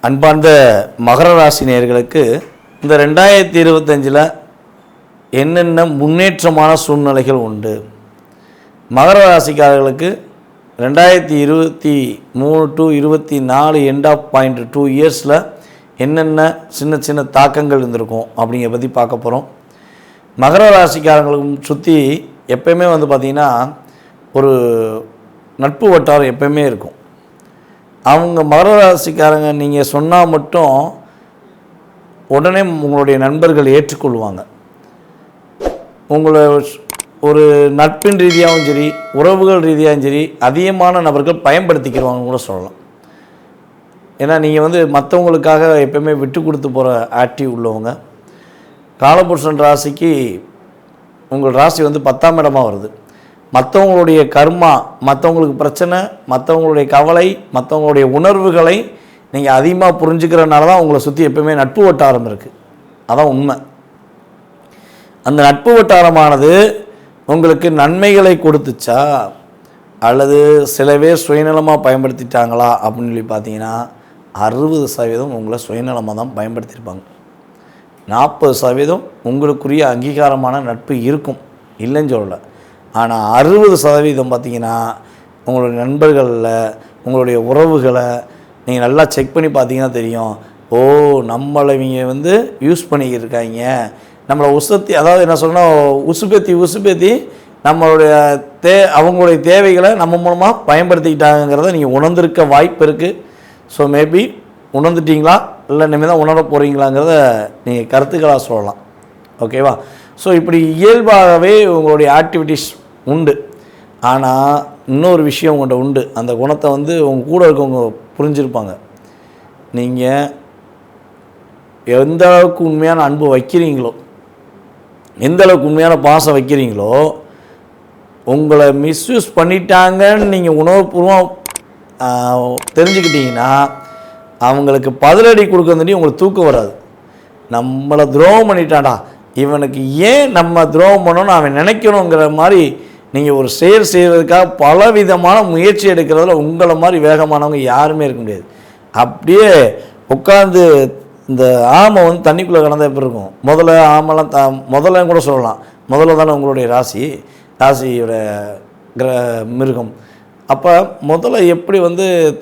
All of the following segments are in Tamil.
அன்பார்ந்த மகர ராசி நேயர்களுக்கு இந்த 2025 என்னென்ன முன்னேற்றமான சூழ்நிலைகள் உண்டு? மகர ராசிக்காரர்களுக்கு 2023 to 24 எண்ட் ஆஃப் பாயிண்ட் 2 இயர்ஸில் என்னென்ன சின்ன சின்ன தாக்கங்கள் இருந்திருக்கும் அப்படிங்கிற பற்றி பார்க்க போகிறோம். மகர ராசிக்காரங்களுக்கு சுற்றி எப்பயுமே பார்த்திங்கன்னா ஒரு நட்பு வட்டாரம் எப்பயுமே இருக்கும். அவங்க மகர ராசிக்காரங்க நீங்கள் சொன்னால் மட்டும் உடனே உங்களுடைய நண்பர்கள் ஏற்றுக்கொள்வாங்க. உங்களை ஒரு நட்பின் ரீதியாகவும் சரி, உறவுகள் ரீதியாகவும் சரி, அதிகமான நபர்கள் பயன்படுத்திக்கிறவாங்கன்னு கூட சொல்லலாம். ஏன்னா நீங்கள் மற்றவங்களுக்காக எப்பயுமே விட்டு கொடுத்து போகிற ஆக்டிவ் உள்ளவங்க. காலபுருஷன் ராசிக்கு உங்கள் ராசி 10ஆம் இடமாக வருது. மற்றவங்களுடைய கர்மா, மற்றவங்களுக்கு பிரச்சனை, மற்றவங்களுடைய கவலை, மற்றவங்களுடைய உணர்வுகளை நீங்கள் அதிகமாக புரிஞ்சுக்கிறனால தான் உங்களை சுற்றி எப்பவுமே நட்பு வட்டாரம் இருக்குது. அதான் உண்மை. அந்த நட்பு வட்டாரமானது உங்களுக்கு நன்மைகளை கொடுத்துச்சா அல்லது சில பேர் சுயநலமாக பயன்படுத்திட்டாங்களா அப்படின்னு சொல்லி பார்த்தீங்கன்னா 60% உங்களை சுயநலமாக தான் பயன்படுத்தியிருப்பாங்க. 40% உங்களுக்குரிய அங்கீகாரமான நட்பு இருக்கும், இல்லைன்னு சொல்லலை. ஆனால் 60% பார்த்திங்கன்னா உங்களுடைய நண்பர்களில் உங்களுடைய உறவுகளை நீங்கள் நல்லா செக் பண்ணி பார்த்தீங்கன்னா தெரியும். ஓ, நம்மளை இவங்க யூஸ் பண்ணிக்கிட்டு இருக்காங்க, நம்மளை அதாவது என்ன சொல்லணும், உசுப்பேத்தி நம்மளுடைய அவங்களுடைய தேவைகளை நம்ம மூலமாக பயன்படுத்திக்கிட்டாங்கிறத நீங்கள் உணர்ந்திருக்க வாய்ப்பு இருக்குது. ஸோ மேபி உணர்ந்துட்டிங்களா இல்லை இனிமேல் தான் உணர போகிறீங்களாங்கிறத நீங்கள் கருத்துக்களாக சொல்லலாம். ஓகேவா? ஸோ இப்படி இயல்பாகவே உங்களுடைய ஆக்டிவிட்டீஸ் உண்டு. ஆனால் இன்னொரு விஷயம் உங்கள்கிட்ட உண்டு. அந்த குணத்தை உங்கள் கூட இருக்கவங்க புரிஞ்சிருப்பாங்க. நீங்கள் எந்த அளவுக்கு உண்மையான அன்பு வைக்கிறீங்களோ, எந்த அளவுக்கு உண்மையான பாசம் வைக்கிறீங்களோ, உங்களை மிஸ்யூஸ் பண்ணிட்டாங்கன்னு நீங்கள் உணர்வுபூர்வம் தெரிஞ்சுக்கிட்டீங்கன்னா அவங்களுக்கு பதிலடி கொடுக்கறதுனே உங்களுக்கு தூக்கம் வராது. நம்மளை துரோகம் பண்ணிட்டான்டா, இவனுக்கு ஏன் நம்ம துரோகம் பண்ணணும்னு அவன் நினைக்கணுங்கிற மாதிரி நீங்கள் ஒரு செயல் செய்வதற்காக பலவிதமான முயற்சி எடுக்கிறதுல உங்களை மாதிரி வேகமானவங்க யாருமே இருக்க முடியாது. அப்படியே உட்காந்து இந்த ஆமை தண்ணிக்குள்ளே கிடந்தா எப்படி இருக்கும்? முதல்ல கூட சொல்லலாம், முதல்ல தானே உங்களுடைய ராசியோட மிருகம். அப்போ முதல்ல எப்படி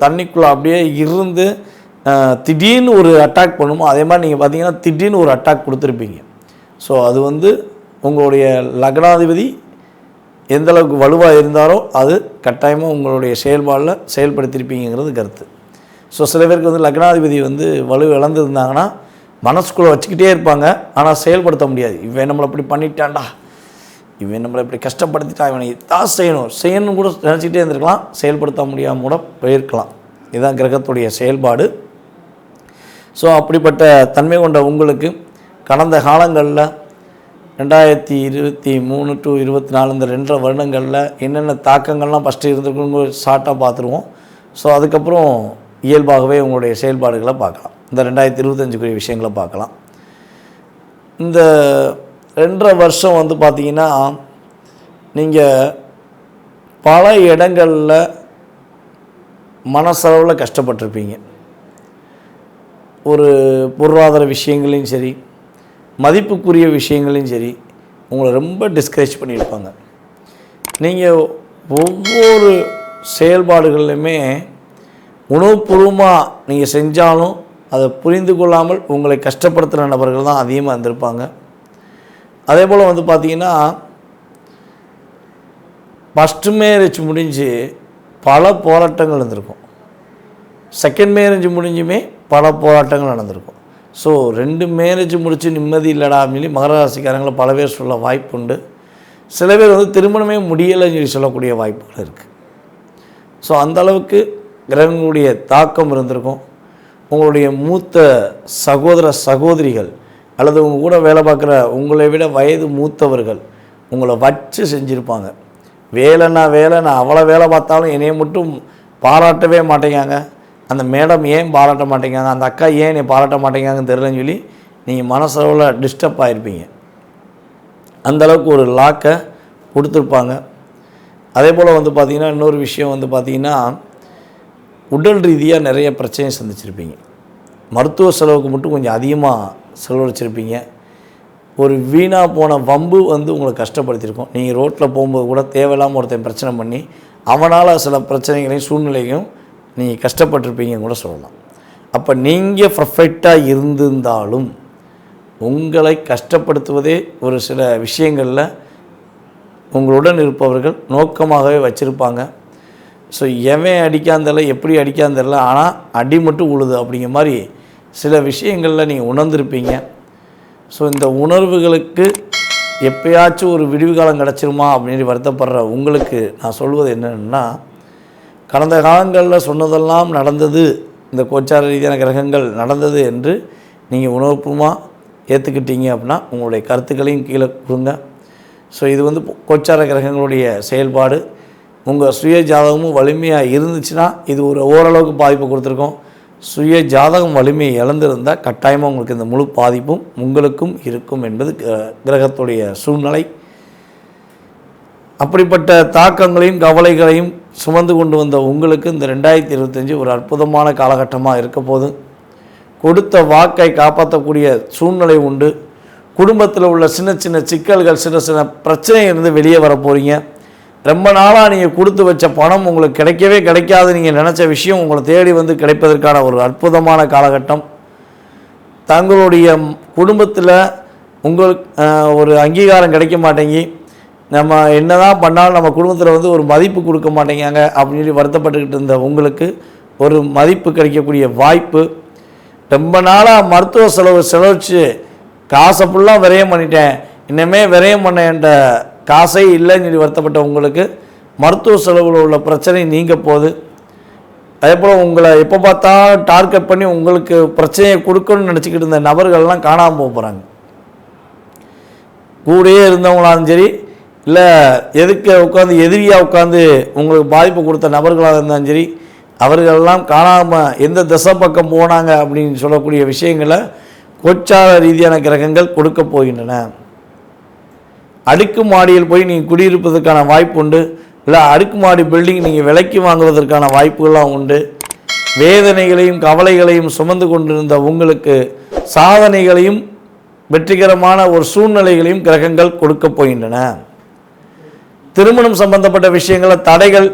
தண்ணிக்குள்ளே அப்படியே இருந்து திடீர்னு ஒரு அட்டாக் பண்ணுமோ அதே மாதிரி நீங்கள் பார்த்தீங்கன்னா திடீர்னு ஒரு அட்டாக் கொடுத்துருப்பீங்க. ஸோ அது உங்களுடைய லக்னாதிபதி எந்தளவுக்கு வலுவாக இருந்தாரோ அது கட்டாயமாக உங்களுடைய செயல்பாடில் செயல்படுத்தியிருப்பீங்கிறது கருத்து. ஸோ சில பேருக்கு லக்னாதிபதி வலு இழந்துருந்தாங்கன்னா மனசுக்குள்ளே வச்சுக்கிட்டே இருப்பாங்க, ஆனால் செயல்படுத்த முடியாது. இவன் நம்மளை இப்படி பண்ணிட்டான்டா, இவன் நம்மளை இப்படி கஷ்டப்படுத்திட்டான், இவனை தான் செய்யணும் கூட நினச்சிக்கிட்டே இருந்திருக்கலாம், செயல்படுத்த முடியாமல் கூட போயிருக்கலாம். இதுதான் கிரகத்துடைய செயல்பாடு. ஸோ அப்படிப்பட்ட தன்மை கொண்ட உங்களுக்கு கடந்த காலங்களில் 2023 to 24 இந்த 2 வருடங்களில் என்னென்ன தாக்கங்கள்லாம் ஃபஸ்ட்டு இருந்திருக்குன்னு ஷார்ட்டாக பார்த்துருவோம். ஸோ அதுக்கப்புறம் இயல்பாகவே உங்களுடைய செயல்பாடுகளை பார்க்கலாம். இந்த 2025 விஷயங்களை பார்க்கலாம். இந்த 2.5 வருஷம் பார்த்திங்கன்னா நீங்கள் பல இடங்களில் மனசளவில் கஷ்டப்பட்டிருப்பீங்க. ஒரு பொருளாதார விஷயங்களையும் சரி, மதிப்புக்குரிய விஷயங்களையும் சரி, உங்களை ரொம்ப டிஸ்கரேஜ் பண்ணியிருப்பாங்க. நீங்கள் ஒவ்வொரு செயல்பாடுகள்லையுமே உணவுபூர்வமாக நீங்கள் செஞ்சாலும் அதை புரிந்து கொள்ளாமல் உங்களை கஷ்டப்படுத்துகிற நபர்கள் தான் அதிகமாக இருந்திருப்பாங்க. அதே போல் பார்த்திங்கன்னா ஃபஸ்ட்டு மேரேஜ் முடிஞ்சு பல போராட்டங்கள் இருந்திருக்கும், செகண்ட் மேரேஜ் முடிஞ்சுமே பல போராட்டங்கள் நடந்திருக்கும். ஸோ 2 மேரேஜ் முடித்து நிம்மதி இல்லைடா சொல்லி மகர ராசிக்காரங்களை பல பேர் சொல்ல வாய்ப்பு உண்டு. சில பேர் திருமணமே முடியலைன்னு சொல்லி சொல்லக்கூடிய வாய்ப்புகள் இருக்குது. ஸோ அந்தளவுக்கு கிரகங்களுடைய தாக்கம் இருந்திருக்கும். உங்களுடைய மூத்த சகோதரிகள் அல்லது உங்கள் கூட வேலை பார்க்குற உங்களை விட வயது மூத்தவர்கள் உங்களை வச்சு செஞ்சுருப்பாங்க. வேலைன்னா நான் அவ்வளோ வேலை பார்த்தாலும் என்னையை மட்டும் பாராட்டவே மாட்டேங்காங்க, அந்த மேடம் ஏன் பாராட்ட மாட்டேங்காங்க, அந்த அக்கா ஏன் என்னை பாராட்ட மாட்டேங்காங்கன்னு தெரிலன்னு சொல்லி நீங்கள் மனசளவில் டிஸ்டர்ப் ஆகிருப்பீங்க. அந்தளவுக்கு ஒரு லாக்கை கொடுத்துருப்பாங்க. அதே போல் பார்த்திங்கன்னா இன்னொரு விஷயம் பார்த்திங்கன்னா உடல் ரீதியாக நிறைய பிரச்சனையை சந்திச்சிருப்பீங்க. மருத்துவ செலவுக்கு மட்டும் கொஞ்சம் அதிகமாக செலவழிச்சிருப்பீங்க. ஒரு வீணாக போன வம்பு உங்களை கஷ்டப்படுத்தியிருக்கோம். நீங்கள் ரோட்டில் போகும்போது கூட தேவையில்லாமல் ஒருத்தன் பிரச்சனை பண்ணி அவனால் சில பிரச்சனைகளையும் சூழ்நிலையும் நீங்கள் கஷ்டப்பட்டிருப்பீங்கன்னு கூட சொல்லலாம். அப்போ நீங்கள் பர்ஃபெக்டாக இருந்திருந்தாலும் உங்களை கஷ்டப்படுத்துவதே ஒரு சில விஷயங்களில் உங்களுடன் இருப்பவர்கள் நோக்கமாகவே வச்சுருப்பாங்க. ஸோ எவன் அடிக்காந்தல எப்படி அடிக்காந்தல, ஆனால் அடி மட்டும் உழுது அப்படிங்கிற மாதிரி சில விஷயங்களில் நீங்கள் உணர்ந்திருப்பீங்க. ஸோ இந்த உணர்வுகளுக்கு எப்பயாச்சும் ஒரு விடிவு காலம் கிடச்சிருமா அப்படின்னு வருத்தப்படுற உங்களுக்கு நான் சொல்வது என்னென்னா, கடந்த காலங்களில் சொன்னதெல்லாம் நடந்தது, இந்த கோச்சார ரீதியான கிரகங்கள் நடந்தது என்று நீங்கள் உணர்வுபூர்வமாக ஏற்றுக்கிட்டீங்க அப்படின்னா உங்களுடைய கருத்துக்களையும் கீழே கொடுங்க. ஸோ இது கோச்சார கிரகங்களுடைய செயல்பாடு. உங்கள் சுய ஜாதகமும் வலிமையாக இருந்துச்சுன்னா இது ஒரு ஓரளவுக்கு பாதிப்பு கொடுத்துருக்கோம். சுய ஜாதகம் வலிமையை இழந்திருந்தால் கட்டாயமாக உங்களுக்கு இந்த முழு பாதிப்பும் உங்களுக்கும் இருக்கும் என்பது கிரகத்துடைய சூழ்நிலை. அப்படிப்பட்ட தாக்கங்களையும் கவலைகளையும் சுமந்து கொண்டு வந்த உங்களுக்கு இந்த 2025 ஒரு அற்புதமான காலகட்டமாக இருக்க போது. கொடுத்த வாக்கை காப்பாற்றக்கூடிய சூழ்நிலை உண்டு. குடும்பத்தில் உள்ள சின்ன சின்ன சிக்கல்கள், சின்ன சின்ன பிரச்சனையிலிருந்து வெளியே வர போகிறீங்க. ரொம்ப நாளாக நீங்கள் கொடுத்து வச்ச பணம் உங்களுக்கு கிடைக்கவே கிடைக்காது, நீங்கள் நினச்ச விஷயம் உங்களை தேடி கிடைப்பதற்கான ஒரு அற்புதமான காலகட்டம். தங்களுடைய குடும்பத்தில் உங்களுக்கு ஒரு அங்கீகாரம் கிடைக்க மாட்டேங்கி, நம்ம என்ன தான் பண்ணாலும் நம்ம குடும்பத்தில் ஒரு மதிப்பு கொடுக்க மாட்டேங்காங்க அப்படின்னு சொல்லி வருத்தப்பட்டுக்கிட்டு இருந்த உங்களுக்கு ஒரு மதிப்பு கிடைக்கக்கூடிய வாய்ப்பு. ரொம்ப நாளாக மருத்துவ செலவழித்து காசை ஃபுல்லாக விரயம் பண்ணிட்டேன், இன்னமே விரயம் பண்ண என்ற காசே இல்லைன்னு சொல்லி வருத்தப்பட்ட உங்களுக்கு மருத்துவ செலவில் உள்ள பிரச்சனை நீங்க போகுது. அதே போல் உங்களை எப்போ பார்த்தாலும் டார்கெட் பண்ணி உங்களுக்கு பிரச்சனையை கொடுக்கணும்னு நினச்சிக்கிட்டு இருந்த நபர்கள்லாம் காணாமல் போகிறாங்க. கூடயே இருந்தவங்களாலும் சரி, இல்லை எதுக்கு உட்காந்து எதிரியாக உட்காந்து உங்களுக்கு பாதிப்பு கொடுத்த நபர்களாக இருந்தாலும் சரி, அவர்களெல்லாம் காணாமல் எந்த திசை பக்கம் போனாங்க அப்படின்னு சொல்லக்கூடிய விஷயங்களை கோச்சார ரீதியான கிரகங்கள் கொடுக்க போகின்றன. அடுக்குமாடியில் போய் நீங்கள் குடியிருப்பதற்கான வாய்ப்பு உண்டு. இல்லை அடுக்குமாடி பில்டிங் நீங்கள் விலைக்கு வாங்குவதற்கான வாய்ப்புகள்லாம் உண்டு. வேதனைகளையும் கவலைகளையும் சுமந்து கொண்டிருந்த உங்களுக்கு சாதனைகளையும் வெற்றிகரமான ஒரு சூழ்நிலைகளையும் கிரகங்கள் கொடுக்க போகின்றன. திருமணம் சம்பந்தப்பட்ட விஷயங்களில் தடைகள்,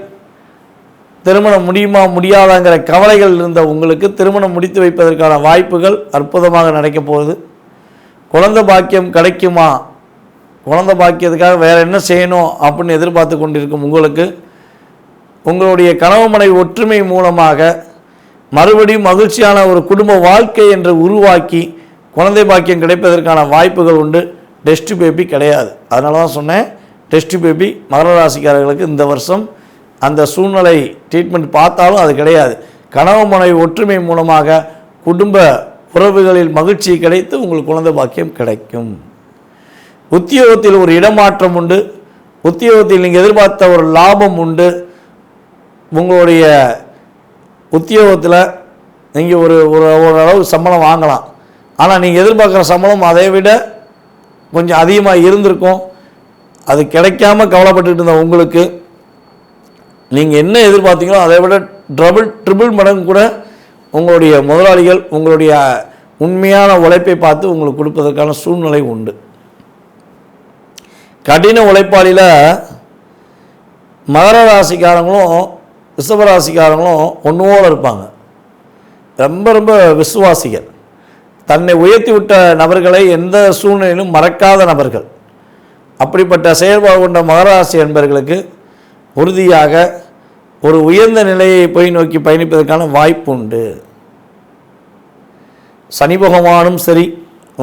திருமணம் முடியுமா முடியாதாங்கிற கவலைகள் இருந்த உங்களுக்கு திருமணம் முடித்து வைப்பதற்கான வாய்ப்புகள் அற்புதமாக நடக்கப் போகுது. குழந்தை பாக்கியம் கிடைக்குமா, குழந்தை பாக்கியத்துக்காக வேறு என்ன செய்யணும் அப்படின்னு எதிர்பார்த்து கொண்டிருக்கும் உங்களுக்கு உங்களுடைய கணவன் மனைவி ஒற்றுமை மூலமாக மறுபடியும் மகிழ்ச்சியான ஒரு குடும்ப வாழ்க்கை என்று உருவாக்கி குழந்தை பாக்கியம் கிடைப்பதற்கான வாய்ப்புகள் உண்டு. டெஸ்ட் பேபி கிடையாது, அதனால தான் சொன்னேன். டெஸ்ட் பேபி மகர ராசிக்காரர்களுக்கு இந்த வருஷம் அந்த சூழ்நிலை ட்ரீட்மெண்ட் பார்த்தாலும் அது கிடையாது. கணவன் மனைவி ஒற்றுமை மூலமாக குடும்ப உறவுகளில் மகிழ்ச்சி கிடைத்து உங்களுக்கு குழந்தை பாக்கியம் கிடைக்கும். உத்தியோகத்தில் ஒரு இடமாற்றம் உண்டு. உத்தியோகத்தில் நீங்கள் எதிர்பார்த்த ஒரு லாபம் உண்டு. உங்களுடைய உத்தியோகத்தில் நீங்கள் ஓரளவு சம்பளம் வாங்கலாம், ஆனால் நீங்கள் எதிர்பார்க்குற சம்பளம் அதை விட கொஞ்சம் அதிகமாக இருந்திருக்கும். அது கிடைக்காம கவலைப்பட்டுட்டு இருந்த உங்களுக்கு நீங்கள் என்ன எதிர்பார்த்தீங்களோ அதை விட ட்ரிபிள் மடங்கு கூட உங்களுடைய முதலாளிகள் உங்களுடைய உண்மையான உழைப்பை பார்த்து உங்களுக்கு கொடுப்பதற்கான சூழ்நிலை உண்டு. கடின உழைப்பாளியில் மகர ராசிக்காரங்களும் ரிஷபராசிக்காரங்களும் ஒன்றோடு இருப்பாங்க. ரொம்ப ரொம்ப விசுவாசிகள், தன்னை உயர்த்தி விட்ட நபர்களை எந்த சூழ்நிலையிலும் மறக்காத நபர்கள். அப்படிப்பட்ட செயல்பாடு கொண்ட மகராசி என்பவர்களுக்கு உறுதியாக ஒரு உயர்ந்த நிலையை போய் நோக்கி பயணிப்பதற்கான வாய்ப்பு உண்டு. சனி பகவானும் சரி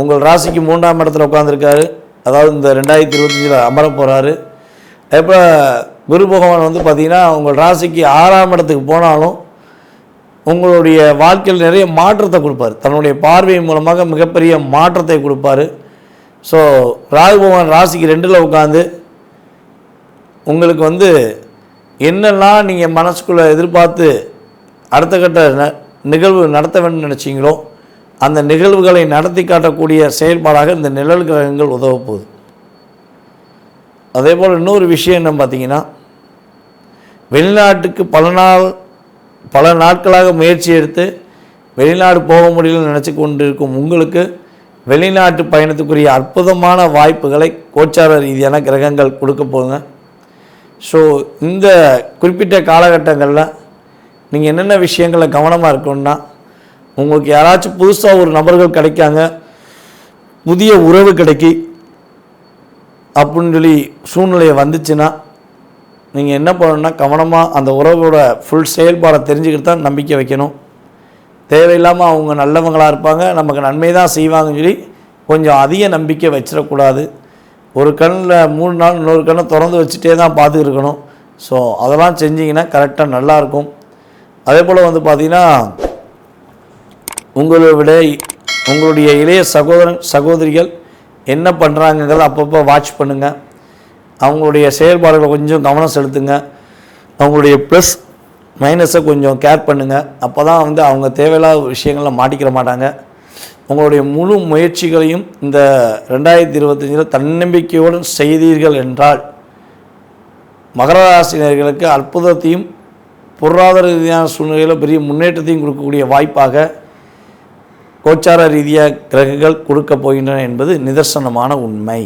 உங்கள் ராசிக்கு 3ஆம் இடத்துல உட்காந்துருக்காரு, அதாவது இந்த 2025 அமர போகிறாரு. இப்போ குரு பகவான் பார்த்திங்கன்னா உங்கள் ராசிக்கு 6ஆம் இடத்துக்கு போனாலும் உங்களுடைய வாழ்க்கையில் நிறைய மாற்றத்தை கொடுப்பார். தன்னுடைய பார்வை மூலமாக மிகப்பெரிய மாற்றத்தை கொடுப்பார். ஸோ ராகு பகவான் ராசிக்கு 2ல் உட்காந்து உங்களுக்கு என்னெல்லாம் நீங்கள் மனசுக்குள்ளே எதிர்பார்த்து அடுத்த கட்ட நிகழ்வு நடத்த வேண்டும் நினச்சிங்களோ அந்த நிகழ்வுகளை நடத்தி காட்டக்கூடிய செயல்பாடாக இந்த நிழல் கிரகங்கள் உதவ போகுது. அதே போல் இன்னொரு விஷயம் என்ன பார்த்திங்கன்னா, வெளிநாட்டுக்கு பல நாட்களாக முயற்சி எடுத்து வெளிநாடு போக முடியலன்னு நினச்சி கொண்டு இருக்கும் உங்களுக்கு வெளிநாட்டு பயணத்துக்குரிய அற்புதமான வாய்ப்புகளை கோச்சார ரீதியான கிரகங்கள் கொடுக்க போகுங்க. ஸோ இந்த குறிப்பிட்ட காலகட்டங்களில் நீங்கள் என்னென்ன விஷயங்களில் கவனமாக இருக்கணும்னா, உங்களுக்கு யாராச்சும் புதுசாக ஒரு நபர்கள் கிடைக்காங்க, புதிய உறவு கிடைக்கி அப்படின்னு சொல்லி சூழ்நிலையை வந்துச்சுன்னா நீங்கள் என்ன பண்ணணுன்னா, கவனமாக அந்த உறவோட ஃபுல் செயல்பாடை தெரிஞ்சுக்கிட்டு தான் நம்பிக்கை வைக்கணும். தேவையில்லாமல் அவங்க நல்லவங்களாக இருப்பாங்க, நமக்கு நன்மை தான் செய்வாங்கன்னு சொல்லி கொஞ்சம் அதிக நம்பிக்கை வச்சிடக்கூடாது. ஒரு கண்ணில் 3 நாள் இன்னொரு கண்ணை திறந்து வச்சுட்டே தான் பார்த்துருக்கணும். ஸோ அதெல்லாம் செஞ்சிங்கன்னா கரெக்டாக நல்லாயிருக்கும். அதே போல் பார்த்திங்கன்னா, உங்களை விட உங்களுடைய இளைய சகோதரிகள் என்ன பண்ணுறாங்கிறத அப்பப்போ வாட்ச் பண்ணுங்கள். அவங்களுடைய செயல்பாடுகளை கொஞ்சம் கவனம் செலுத்துங்க. அவங்களுடைய ப்ளஸ் மைனஸை கொஞ்சம் கேர் பண்ணுங்கள். அப்போ தான் அவங்க தேவையில்லாத விஷயங்களில் மாட்டிக்கிற மாட்டாங்க. உங்களுடைய முழு முயற்சிகளையும் இந்த 2025 தன்னம்பிக்கையோடு செய்தீர்கள் என்றால் மகர ராசினர்களுக்கு அற்புதத்தையும் பொருளாதார ரீதியான சூழ்நிலையில் பெரிய முன்னேற்றத்தையும் கொடுக்கக்கூடிய வாய்ப்பாக கோச்சார ரீதியாக கிரகங்கள் கொடுக்க போகின்றன என்பது நிதர்சனமான உண்மை.